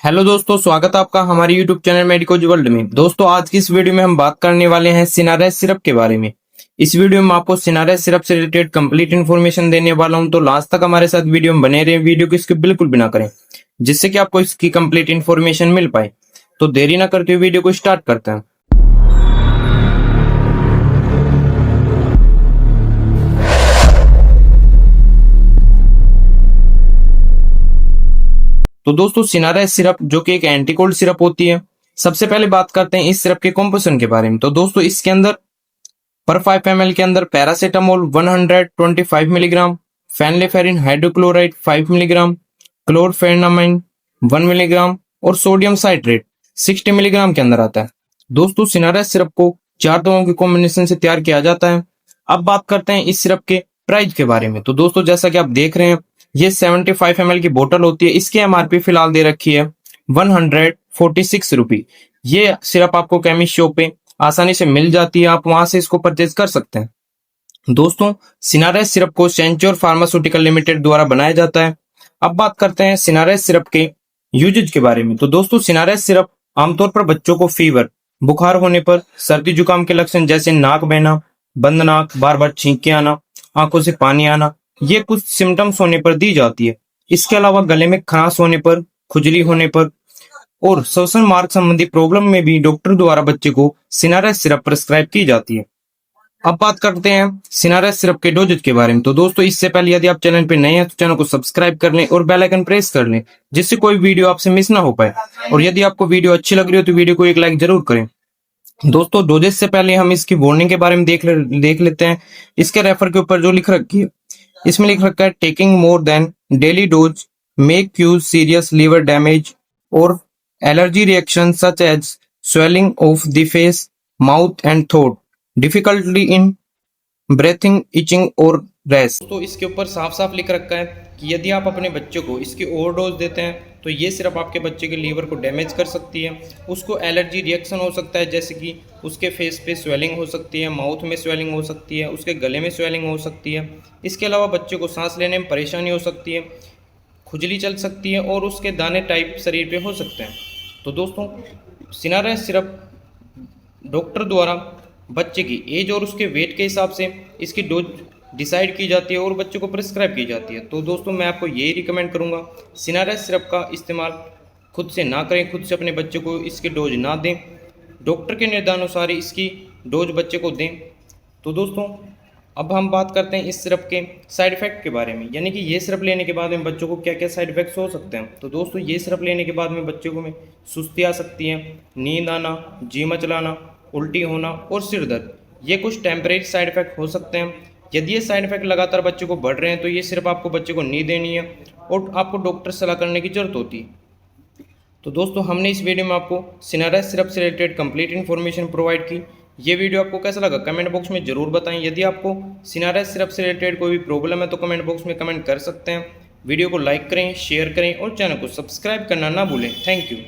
Hello दोस्तों, स्वागत है आपका हमारे यूट्यूब चैनल मेडिकोज वर्ल्ड में। दोस्तों, आज की इस वीडियो में हम बात करने वाले हैं सिनारेस सिरप के बारे में। इस वीडियो में आपको सिनारेस सिरप से रिलेटेड कंप्लीट इन्फॉर्मेशन देने वाला हूं, तो लास्ट तक हमारे साथ वीडियो में बने रहे। वीडियो को स्किप बिल्कुल भी ना करें, जिससे कि आपको इसकी कंप्लीट इन्फॉर्मेशन मिल पाए। तो देरी ना करते हुए वीडियो को स्टार्ट करते हैं। तो दोस्तों, सिनारेस सिरप जो कि एक एंटीकोल्ड सिरप होती है। सबसे पहले बात करते हैं इस सिरप के कॉम्पोजिशन के बारे में। तो दोस्तों, इसके अंदर पर 5 ml के अंदर paracetamol 125 milligram, phenylephrine hydrochloride 5 milligram, chlorphenamine 1 milligram और सोडियम साइट्रेट 60 मिलीग्राम के अंदर आता है। दोस्तों, सिनारेस सिरप को 4 दवाओं के कॉम्बिनेशन से तैयार किया जाता है। अब बात करते हैं इस सिरप के प्राइस के बारे में। तो दोस्तों, जैसा कि आप देख रहे हैं, ये 75 ml की बोतल होती है। इसकी एमआरपी फिलहाल दे रखी है 146 रुपी। ये सिरप आपको केमिस्ट शॉप पे आसानी से मिल जाती है, आप वहां से इसको परचेज कर सकते हैं। दोस्तों, सिनारेस सिरप को सेंच्योर फार्मास्यूटिकल लिमिटेड द्वारा बनाया जाता है। अब बात करते हैं सिनारेस सिरप के यूजेज के बारे में। तो दोस्तों, सिनारेस सिरप आमतौर पर बच्चों को फीवर, बुखार होने पर, सर्दी जुकाम के लक्षण जैसे नाक बहना, बंद नाक, बार बार छींके आना, आंखों से पानी आना, ये कुछ सिम्टम्स होने पर दी जाती है। इसके अलावा गले में खराश होने पर, खुजली होने पर और श्वसन मार्ग संबंधी प्रॉब्लम में भी डॉक्टर द्वारा बच्चे को सिनारेस सिरप प्रिस्क्राइब की जाती है। अब बात करते हैं सिनारेस सिरप के डोजेज के बारे में। तो दोस्तों, इससे पहले यदि आप चैनल पे नए हैं तो चैनल को सब्सक्राइब कर लें और बेल आइकन प्रेस कर लें, जिससे कोई वीडियो आपसे मिस ना हो पाए। और यदि आपको वीडियो अच्छी लग रही हो तो वीडियो को एक लाइक जरूर करें। दोस्तों, डोजेज से पहले हम इसकी वार्निंग के बारे में देख लेते हैं। इसके रेफर के ऊपर जो लिख रखी है, इसमें लिख रखा है taking more than daily dose may cause serious liver damage और allergy reaction such as swelling of the face, mouth and throat, difficulty in breathing, itching और रैश। तो इसके ऊपर साफ साफ लिख रखा है कि यदि आप अपने बच्चे को इसकी ओवरडोज देते हैं तो ये सिर्फ आपके बच्चे के लीवर को डैमेज कर सकती है। उसको एलर्जी रिएक्शन हो सकता है, जैसे कि उसके फेस पे स्वेलिंग हो सकती है, माउथ में स्वेलिंग हो सकती है, उसके गले में स्वेलिंग हो सकती है। इसके अलावा बच्चे को सांस लेने में परेशानी हो सकती है, खुजली चल सकती है और उसके दाने टाइप शरीर पे हो सकते हैं। तो दोस्तों, सिनारेस सिरप डॉक्टर द्वारा बच्चे की एज और उसके वेट के हिसाब से इसकी डोज डिसाइड की जाती है और बच्चे को प्रिस्क्राइब की जाती है। तो दोस्तों, मैं आपको यही रिकमेंड करूंगा, सिनारेस सिरप का इस्तेमाल खुद से ना करें, खुद से अपने बच्चे को इसकी डोज ना दें, डॉक्टर के निर्देशानुसार ही इसकी डोज बच्चे को दें। तो दोस्तों, अब हम बात करते हैं इस सिरप के साइड इफेक्ट के बारे में, यानी कि ये सिरप लेने के बाद में बच्चों को क्या क्या साइड इफेक्ट्स हो सकते हैं। तो दोस्तों, ये सिरप लेने के बाद में बच्चों को में सुस्ती आ सकती है, नींद आना, जी मचलाना, उल्टी होना और सिर दर्द, ये कुछ टेम्परेरी साइड इफेक्ट हो सकते हैं। यदि ये साइड इफेक्ट लगातार बच्चे को बढ़ रहे हैं तो ये सिर्फ आपको बच्चे को नहीं देनी है और आपको डॉक्टर से सलाह करने की जरूरत होती है। तो दोस्तों, हमने इस वीडियो में आपको सिनारेस सिरप से रिलेटेड कंप्लीट इन्फॉर्मेशन प्रोवाइड की। ये वीडियो आपको कैसा लगा कमेंट बॉक्स में जरूर बताएं। यदि आपको सिनारेस सिरप से रिलेटेड कोई भी प्रॉब्लम है तो कमेंट बॉक्स में कमेंट कर सकते हैं। वीडियो को लाइक करें, शेयर करें और चैनल को सब्सक्राइब करना ना भूलें। Thank you.